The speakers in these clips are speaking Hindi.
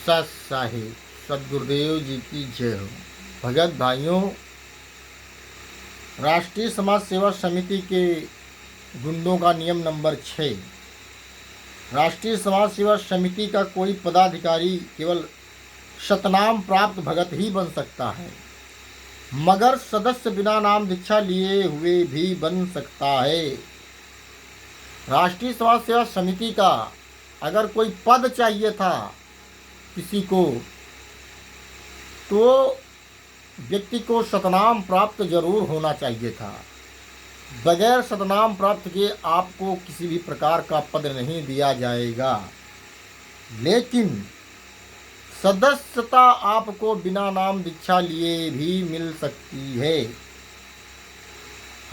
सत साहिब सदगुरुदेव जी की जय हो। भगत भाइयों, राष्ट्रीय समाज सेवा समिति के गुंडों का नियम नंबर 6। राष्ट्रीय समाज सेवा समिति का कोई पदाधिकारी केवल शतनाम प्राप्त भगत ही बन सकता है, मगर सदस्य बिना नाम दीक्षा लिए हुए भी बन सकता है। राष्ट्रीय समाज सेवा समिति का अगर कोई पद चाहिए था किसी को, तो व्यक्ति को शतनाम प्राप्त जरूर होना चाहिए था। बगैर शतनाम प्राप्त के आपको किसी भी प्रकार का पद नहीं दिया जाएगा, लेकिन सदस्यता आपको बिना नाम दीक्षा लिए भी मिल सकती है।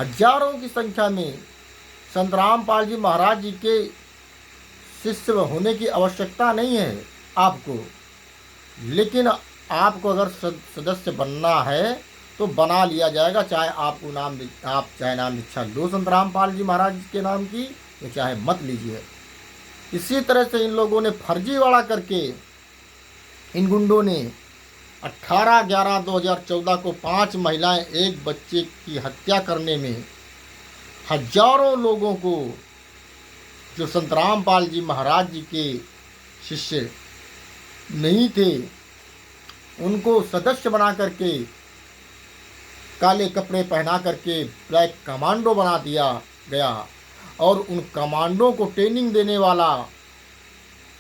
हजारों की संख्या में संत रामपाल जी महाराज जी के शिष्य होने की आवश्यकता नहीं है आपको, लेकिन आपको अगर सदस्य बनना है तो बना लिया जाएगा, चाहे आपको आप चाहे नाम दीक्षा लो संत रामपाल जी महाराज के नाम की, या चाहे मत लीजिए। इसी तरह से इन लोगों ने फर्जीवाड़ा करके, इन गुंडों ने 18/11/2014 को 5 महिलाएं एक बच्चे की हत्या करने में हजारों लोगों को, जो संत रामपाल जी महाराज जी के शिष्य नहीं थे, उनको सदस्य बना करके, काले कपड़े पहना करके ब्लैक कमांडो बना दिया गया। और उन कमांडो को ट्रेनिंग देने वाला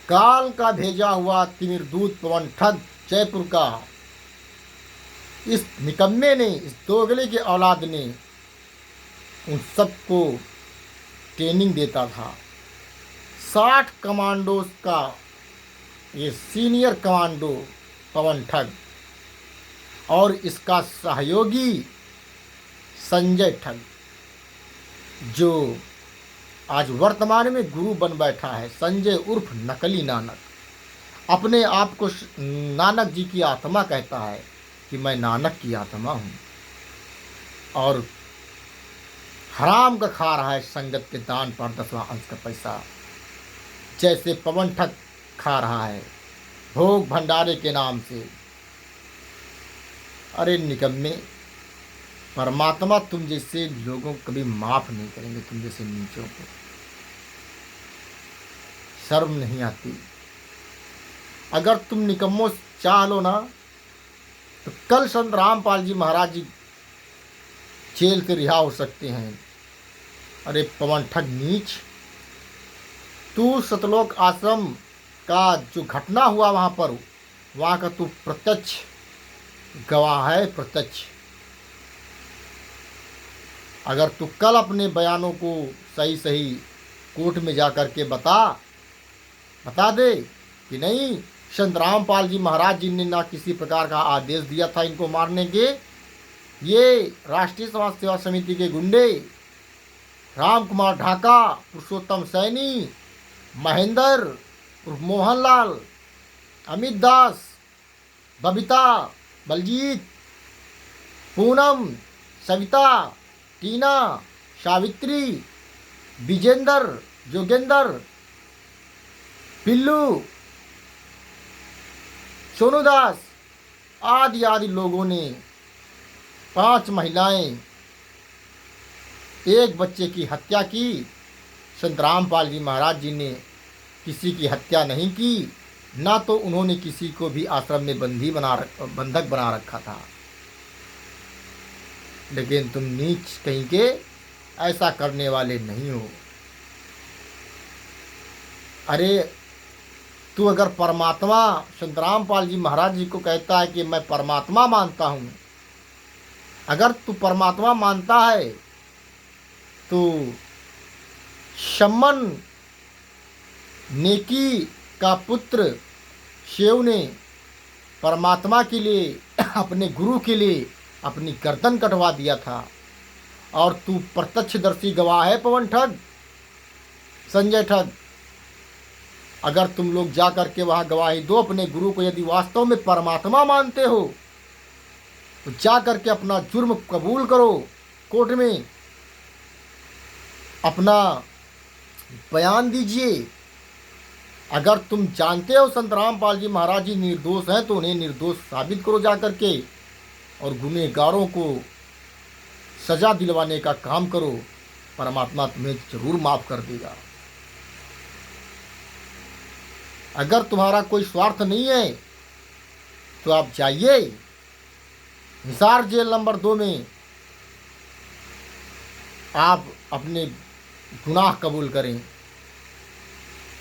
काल का भेजा हुआ तिमिरदूत पवन ठग जयपुर का, इस निकम्मे ने, इस दोगले के औलाद ने उन सबको ट्रेनिंग देता था। 60 कमांडोज का ये सीनियर कमांडो पवन ठग और इसका सहयोगी संजय ठग, जो आज वर्तमान में गुरु बन बैठा है, संजय उर्फ नकली नानक, अपने आप को नानक जी की आत्मा कहता है कि मैं नानक की आत्मा हूँ, और हराम का खा रहा है संगत के दान पर 10वां अंश का पैसा, जैसे पवन ठग खा रहा है भोग भंडारे के नाम से। अरे निकम्मे, परमात्मा तुम जैसे लोगों को कभी माफ नहीं करेंगे, तुम जैसे नीचों को। शर्म नहीं आती? अगर तुम निकम्मों चाह लो ना, तो कल संत रामपाल जी महाराज जी जेल से रिहा हो सकते हैं। अरे पवन ठग नीच, तू सतलोक आश्रम का जो घटना हुआ वहाँ का तू प्रत्यक्ष गवाह है, प्रत्यक्ष। अगर तू कल अपने बयानों को सही सही कोर्ट में जा कर के बता दे कि नहीं, संत रामपाल जी महाराज जी ने ना किसी प्रकार का आदेश दिया था इनको मारने के, ये राष्ट्रीय समाज सेवा समिति के गुंडे राम कुमार ढाका, पुरुषोत्तम सैनी, महेंद्र उर्फ मोहनलाल, अमित दास, बबीता, बलजीत, पूनम, सविता, टीना, सावित्री, विजेंद्र, जोगेंद्र, पिल्लू, सोनू दास आदि आदि लोगों ने 5 महिलाएं एक बच्चे की हत्या की। संत रामपाल जी महाराज जी ने किसी की हत्या नहीं की, ना तो उन्होंने किसी को भी आश्रम में बंधक बना रखा था। लेकिन तुम नीच कहीं के ऐसा करने वाले नहीं हो। अरे तू अगर परमात्मा, संत रामपाल जी महाराज जी को कहता है कि मैं परमात्मा मानता हूँ, अगर तू परमात्मा मानता है तो शमन नेकी का पुत्र शिव ने परमात्मा के लिए, अपने गुरु के लिए अपनी गर्दन कटवा दिया था। और तू प्रत्यक्षदर्शी गवाह है पवन ठग, संजय ठग। अगर तुम लोग जा कर के वहाँ गवाही दो अपने गुरु को, यदि वास्तव में परमात्मा मानते हो तो जा कर के अपना जुर्म कबूल करो, कोर्ट में अपना बयान दीजिए, अगर तुम जानते हो संत रामपाल जी महाराज जी निर्दोष हैं तो उन्हें निर्दोष साबित करो जा करके, और गुनहगारों को सजा दिलवाने का काम करो। परमात्मा तुम्हें जरूर माफ कर देगा। अगर तुम्हारा कोई स्वार्थ नहीं है तो आप जाइए हिसार जेल नंबर 2 में, आप अपने गुनाह कबूल करें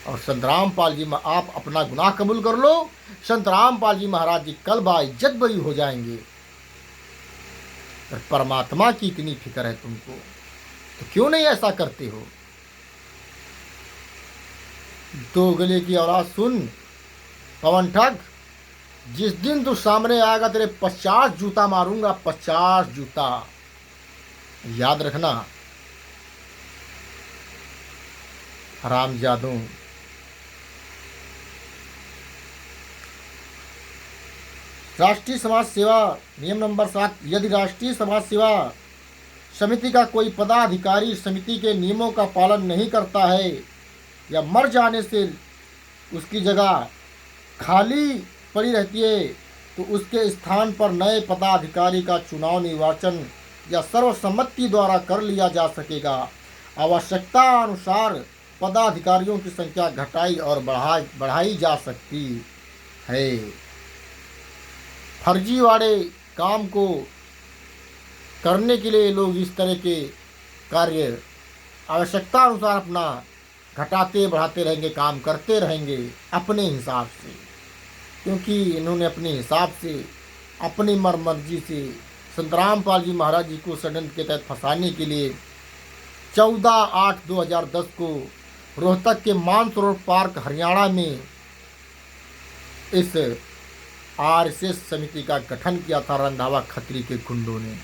और संत रामपाल जी में आप अपना गुनाह कबूल कर लो। संत रामपाल जी महाराज जी कल बाइज्जत बरी हो जाएंगे। और परमात्मा की इतनी फिक्र है तुमको तो क्यों नहीं ऐसा करते हो? दो गले की औलाद सुन पवन ठग, जिस दिन तू सामने आएगा तेरे 50 जूता मारूंगा, 50 जूता। याद रखना हरामजादों। राष्ट्रीय समाज सेवा नियम नंबर 7, यदि राष्ट्रीय समाज सेवा समिति का कोई पदाधिकारी समिति के नियमों का पालन नहीं करता है या मर जाने से उसकी जगह खाली पड़ी रहती है तो उसके स्थान पर नए पदाधिकारी का चुनाव निर्वाचन या सर्वसम्मति द्वारा कर लिया जा सकेगा। आवश्यकता अनुसार पदाधिकारियों की संख्या घटाई और बढ़ाई जा सकती है। फर्जी वाले काम को करने के लिए लोग इस तरह के कार्य आवश्यकता अनुसार अपना घटाते बढ़ाते रहेंगे, काम करते रहेंगे अपने हिसाब से, क्योंकि इन्होंने अपने हिसाब से अपनी मर्जी से संत रामपाल जी महाराज जी को षड्यंत्र के तहत फंसाने के लिए 14/8/2010 को रोहतक के मानसरोवर पार्क हरियाणा में इस आरएसएस समिति का गठन किया था रंधावा खत्री के गुंडों ने।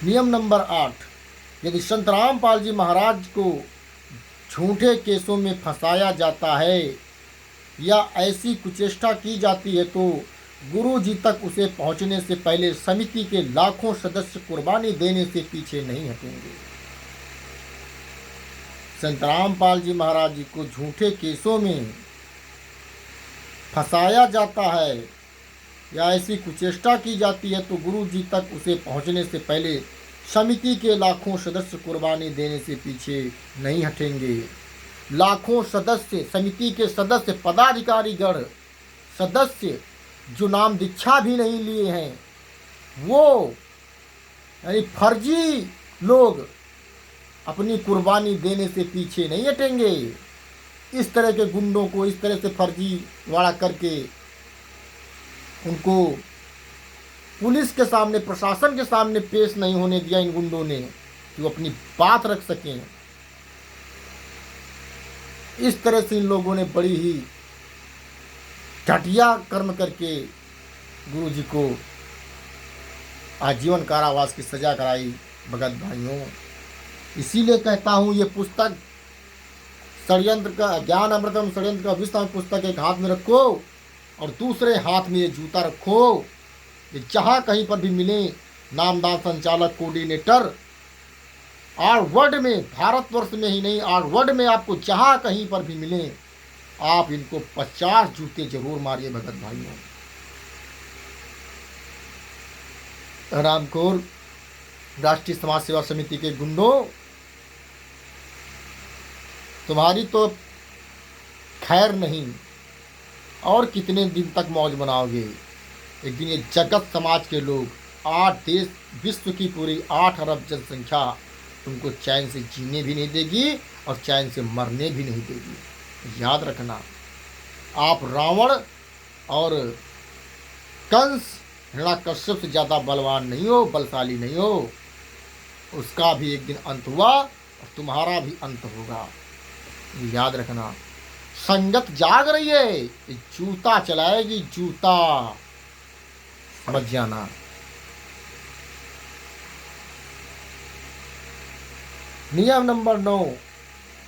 नियम नंबर 8, यदि संत रामपाल जी महाराज को झूठे केसों में फंसाया जाता है या ऐसी कुचेष्टा की जाती है तो गुरु जी तक उसे पहुंचने से पहले समिति के लाखों सदस्य कुर्बानी देने से पीछे नहीं हटेंगे। संत रामपाल जी महाराज जी को झूठे केसों में फंसाया जाता है या ऐसी कुचेष्टा की जाती है तो गुरु जी तक उसे पहुंचने से पहले समिति के लाखों सदस्य कुर्बानी देने से पीछे नहीं हटेंगे। लाखों सदस्य, समिति के सदस्य, पदाधिकारीगण, सदस्य जो नाम दीक्षा भी नहीं लिए हैं, वो यानी फर्जी लोग अपनी कुर्बानी देने से पीछे नहीं हटेंगे। इस तरह के गुंडों को इस तरह से फर्जी वाड़ा करके उनको पुलिस के सामने, प्रशासन के सामने पेश नहीं होने दिया इन गुंडों ने कि वो अपनी बात रख सकें। इस तरह से इन लोगों ने बड़ी ही घटिया कर्म करके गुरु जी को आजीवन कारावास की सजा कराई। भगत भाइयों, इसीलिए कहता हूँ ये पुस्तक षड्यंत्र का, ज्ञान अमृतम षड्यंत्र का विस्तृत पुस्तक एक हाथ में रखो और दूसरे हाथ में ये जूता रखो। ये जहाँ कहीं पर भी मिले, नामदान संचालक, कोऑर्डिनेटर, ऑल वर्ल्ड में, भारतवर्ष में ही नहीं ऑल वर्ल्ड में आपको जहाँ कहीं पर भी मिले, आप इनको 50 जूते जरूर मारिए भगत भाइयों। रामखोर राष्ट्रीय समाज सेवा समिति के गुंडों, तुम्हारी तो खैर नहीं, और कितने दिन तक मौज मनाओगे। एक दिन ये जगत समाज के लोग, 8 देश, विश्व की पूरी 8 अरब जनसंख्या तुमको चैन से जीने भी नहीं देगी और चैन से मरने भी नहीं देगी। याद रखना, आप रावण और कंस, हिरण्यकश्यप से ज़्यादा बलवान नहीं हो, बलशाली नहीं हो। उसका भी एक दिन अंत हुआ और तुम्हारा भी अंत होगा। याद रखना, संगत जाग रही है, ये जूता चलाएगी, जूता, समझ जाना। नियम नंबर 9,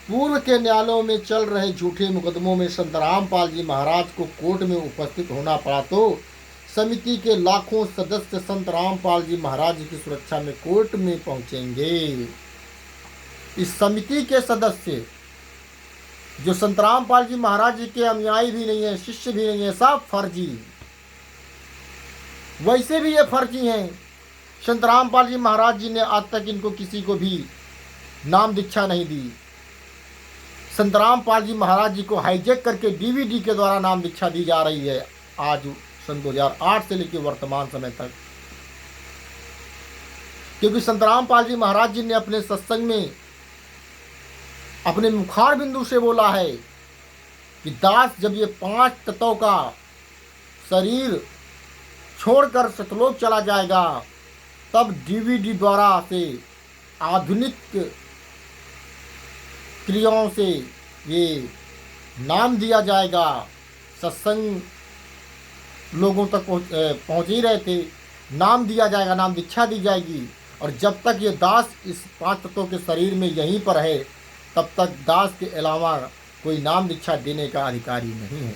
पूर्व के न्यायालयों में चल रहे झूठे मुकदमों में संत रामपाल जी महाराज को कोर्ट में उपस्थित होना पड़ा तो समिति के लाखों सदस्य संत रामपाल जी महाराज की सुरक्षा में कोर्ट में पहुंचेंगे। इस समिति के सदस्य जो संतराम पाल जी महाराज जी के अनुयायी भी नहीं है, शिष्य भी नहीं है, सब फर्जी। वैसे भी ये फर्जी हैं। संतराम पाल जी महाराज जी ने आज तक इनको किसी को भी नाम दीक्षा नहीं दी। संतराम पाल जी महाराज जी को हाईजैक करके डीवीडी के द्वारा नाम दीक्षा दी जा रही है आज सन 2008 से लेकर वर्तमान समय तक। क्योंकि संतराम पाल जी महाराज जी ने अपने सत्संग में अपने मुखार बिंदु से बोला है कि दास जब ये 5 तत्वों का शरीर छोड़कर सतलोक चला जाएगा तब डीवीडी द्वारा से आधुनिक क्रियाओं से ये नाम दिया जाएगा। सत्संग लोगों तक पहुँच ही रहे थे, नाम दिया जाएगा, नाम दीक्षा दी जाएगी। और जब तक ये दास इस 5 तत्वों के शरीर में यहीं पर है तब तक दास के अलावा कोई नाम दीक्षा देने का अधिकारी नहीं है।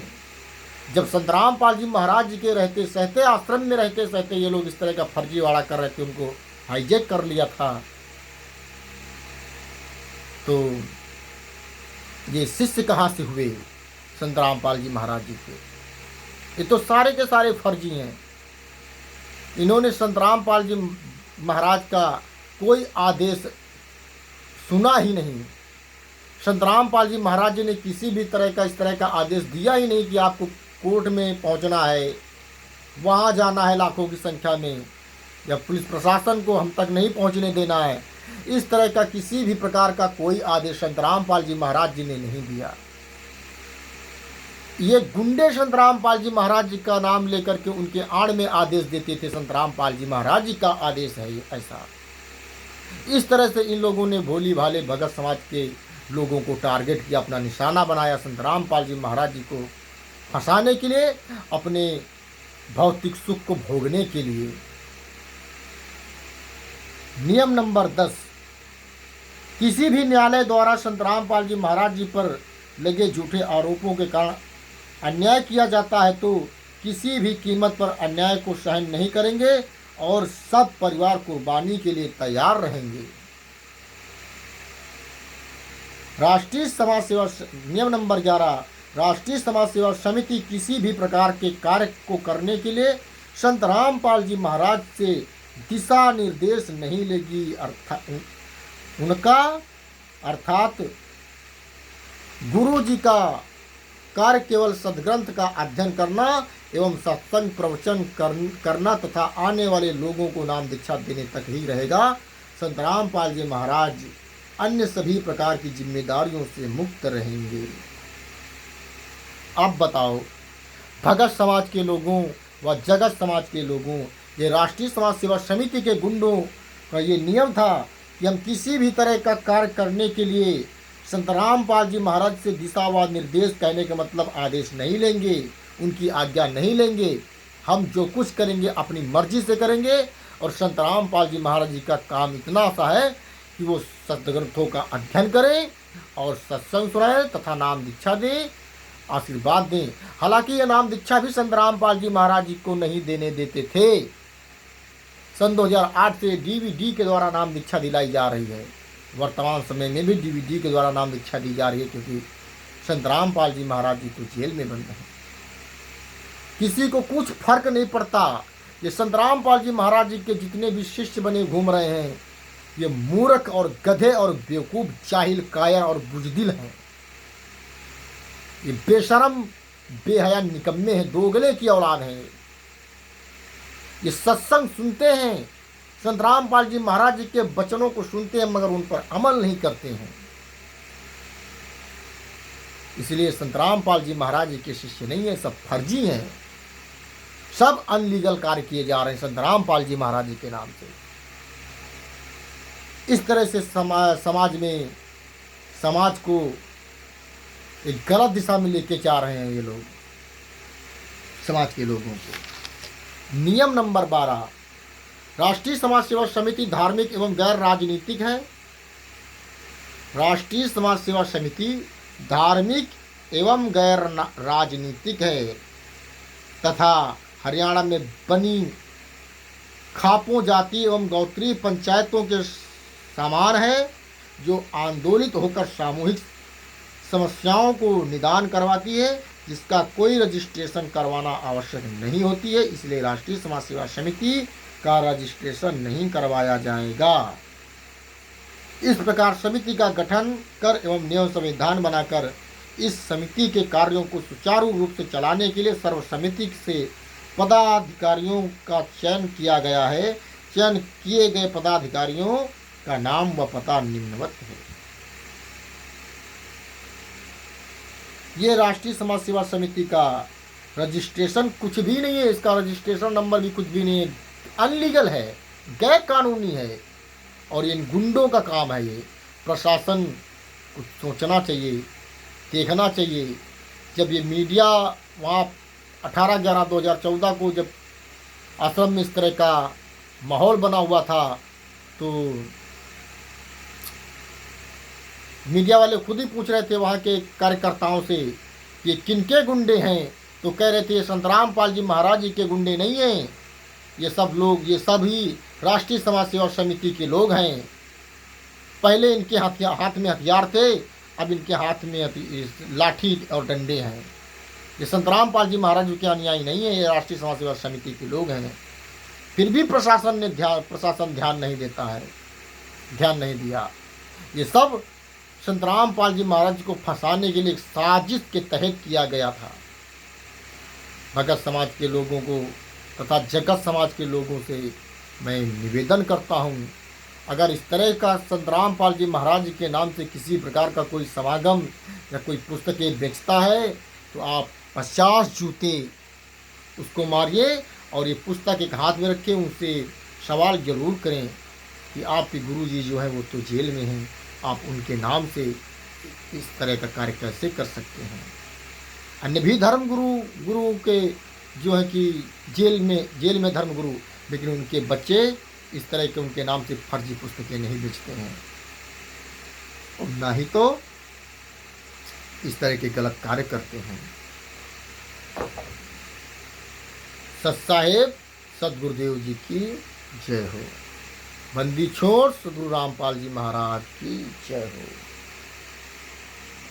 जब संतराम पाल जी महाराज जी के रहते सहते आश्रम में रहते सहते ये लोग इस तरह का फर्जीवाड़ा कर रहे थे, उनको हाईजैक कर लिया था, तो ये शिष्य कहाँ से हुए संतराम पाल जी महाराज जी के? ये तो सारे के सारे फर्जी हैं। इन्होंने संतराम पाल जी महाराज का कोई आदेश सुना ही नहीं। संतराम पाल जी महाराज जी ने किसी भी तरह का इस तरह का आदेश दिया ही नहीं कि आपको कोर्ट में पहुंचना है, वहां जाना है लाखों की संख्या में, या पुलिस प्रशासन को हम तक नहीं पहुंचने देना है। इस तरह का किसी भी प्रकार का कोई आदेश संतराम पाल जी महाराज जी ने नहीं दिया। ये गुंडे संतराम पाल जी महाराज जी का नाम लेकर के उनके आड़ में आदेश देते थे। संतराम पाल जी महाराज जी का आदेश है ये ऐसा। इस तरह से इन लोगों ने भोली भाले भगत समाज के लोगों को टारगेट किया, अपना निशाना बनाया, संतराम पाल जी महाराज जी को फंसाने के लिए, अपने भौतिक सुख को भोगने के लिए। नियम नंबर 10, किसी भी न्यायालय द्वारा संतराम पाल जी महाराज जी पर लगे झूठे आरोपों के कारण अन्याय किया जाता है तो किसी भी कीमत पर अन्याय को सहन नहीं करेंगे और सब परिवार कुर्बानी के लिए तैयार रहेंगे। राष्ट्रीय समाज सेवा नियम नंबर 11, राष्ट्रीय समाज सेवा समिति किसी भी प्रकार के कार्य को करने के लिए संतराम पाल जी महाराज से दिशा निर्देश नहीं लेगी। अर्थात गुरु जी का कार्य केवल सदग्रंथ का अध्ययन करना एवं सत्संग प्रवचन करना तथा आने वाले लोगों को नाम दीक्षा देने तक ही रहेगा। संतराम पाल जी महाराज अन्य सभी प्रकार की जिम्मेदारियों से मुक्त रहेंगे। अब बताओ, भगत समाज के लोगों व जगत समाज के लोगों, ये राष्ट्रीय समाज सेवा समिति के गुंडों का ये नियम था कि हम किसी भी तरह का कार्य करने के लिए संतराम पाल जी महाराज से दिशा व निर्देश कहने का मतलब आदेश नहीं लेंगे, उनकी आज्ञा नहीं लेंगे। हम जो कुछ करेंगे अपनी मर्जी से करेंगे। और संतराम पाल जी महाराज जी का काम इतना सा है कि वो सदग्रंथों का अध्ययन करें और सत्संग सुनाएं तथा नाम दीक्षा दें, आशीर्वाद दें। हालांकि यह नाम दीक्षा भी संतराम पाल जी महाराज जी को नहीं देने देते थे। सन 2008 से डीवीडी के द्वारा नाम दीक्षा दिलाई जा रही है। वर्तमान समय में भी डीवीडी के द्वारा नाम दीक्षा दी जा रही है, क्योंकि संतराम पाल जी महाराज जी तो जेल में बंद हैं। किसी को कुछ फर्क नहीं पड़ता। ये संतराम पाल जी महाराज जी के जितने भी शिष्य बने घूम रहे हैं, ये मूर्ख और गधे और बेवकूफ, जाहिल, कायर और बुजदिल हैं। ये बेशरम, बेहया, निकम्मे हैं, दोगले की औलाद हैं। ये सत्संग सुनते हैं, संतराम पाल जी महाराज जी के वचनों को सुनते हैं, मगर उन पर अमल नहीं करते हैं। इसलिए संतराम पाल जी महाराज जी के शिष्य नहीं है, सब फर्जी हैं। सब अनलीगल कार्य किए जा रहे हैं संतराम पाल जी महाराज जी के नाम से। इस तरह से समाज में समाज को एक गलत दिशा में लेके जा रहे हैं ये लोग, समाज के लोगों को। नियम नंबर 12, राष्ट्रीय समाज सेवा समिति धार्मिक एवं गैर राजनीतिक है। राष्ट्रीय समाज सेवा समिति धार्मिक एवं गैर राजनीतिक है तथा हरियाणा में बनी खापों जाति एवं गोत्रीय पंचायतों के समान है, जो आंदोलित होकर सामूहिक समस्याओं को निदान करवाती है, जिसका कोई रजिस्ट्रेशन करवाना आवश्यक नहीं होती है। इसलिए राष्ट्रीय समाज सेवा समिति का रजिस्ट्रेशन नहीं करवाया जाएगा। इस प्रकार समिति का गठन कर एवं नियम संविधान बनाकर इस समिति के कार्यों को सुचारू रूप से चलाने के लिए सर्वसमिति से पदाधिकारियों का चयन किया गया है। चयन किए गए पदाधिकारियों का नाम व पता निम्नवत है। ये राष्ट्रीय समाज सेवा समिति का रजिस्ट्रेशन कुछ भी नहीं है, इसका रजिस्ट्रेशन नंबर भी कुछ भी नहीं है, अनलीगल है, गैर कानूनी है और इन गुंडों का काम है। ये प्रशासन कुछ सोचना चाहिए, देखना चाहिए। जब ये मीडिया वहाँ 18/11/2014 को जब आश्रम में इस तरह का माहौल बना हुआ था, तो मीडिया वाले खुद ही पूछ रहे थे वहाँ के कार्यकर्ताओं से ये किनके गुंडे हैं, तो कह रहे थे ये संतराम पाल जी महाराज जी के गुंडे नहीं हैं, ये सब लोग, ये सब ही राष्ट्रीय समाज सेवा समिति के लोग हैं। पहले इनके हाथ में हथियार थे, अब इनके हाथ में लाठी और डंडे हैं। ये संतराम पाल जी महाराज जी के अनुयायी नहीं है, ये राष्ट्रीय समाज सेवा समिति के लोग हैं। फिर भी प्रशासन ध्यान नहीं देता है, ध्यान नहीं दिया। ये सब संतराम पाल जी महाराज जी को फंसाने के लिए एक साजिश के तहत किया गया था। भगत समाज के लोगों को तथा जगत समाज के लोगों से मैं निवेदन करता हूँ, अगर इस तरह का संतराम पाल जी महाराज जी के नाम से किसी प्रकार का कोई समागम या कोई पुस्तकें बेचता है, तो आप 50 जूते उसको मारिए और ये पुस्तक एक हाथ में रखें, उनसे सवाल जरूर करें कि आपके गुरुजी जो है वो तो जेल में हैं, आप उनके नाम से इस तरह का कार्य कैसे कर सकते हैं। अन्य भी धर्म गुरु के जो है कि जेल में धर्म गुरु, लेकिन उनके बच्चे इस तरह के उनके नाम से फर्जी पुस्तकें नहीं बेचते हैं और ना ही तो इस तरह के गलत कार्य करते हैं। सत साहेब सदगुरुदेव जी की जय हो। बंदी छोड़ सदगुरु रामपाल जी महाराज की जय हो।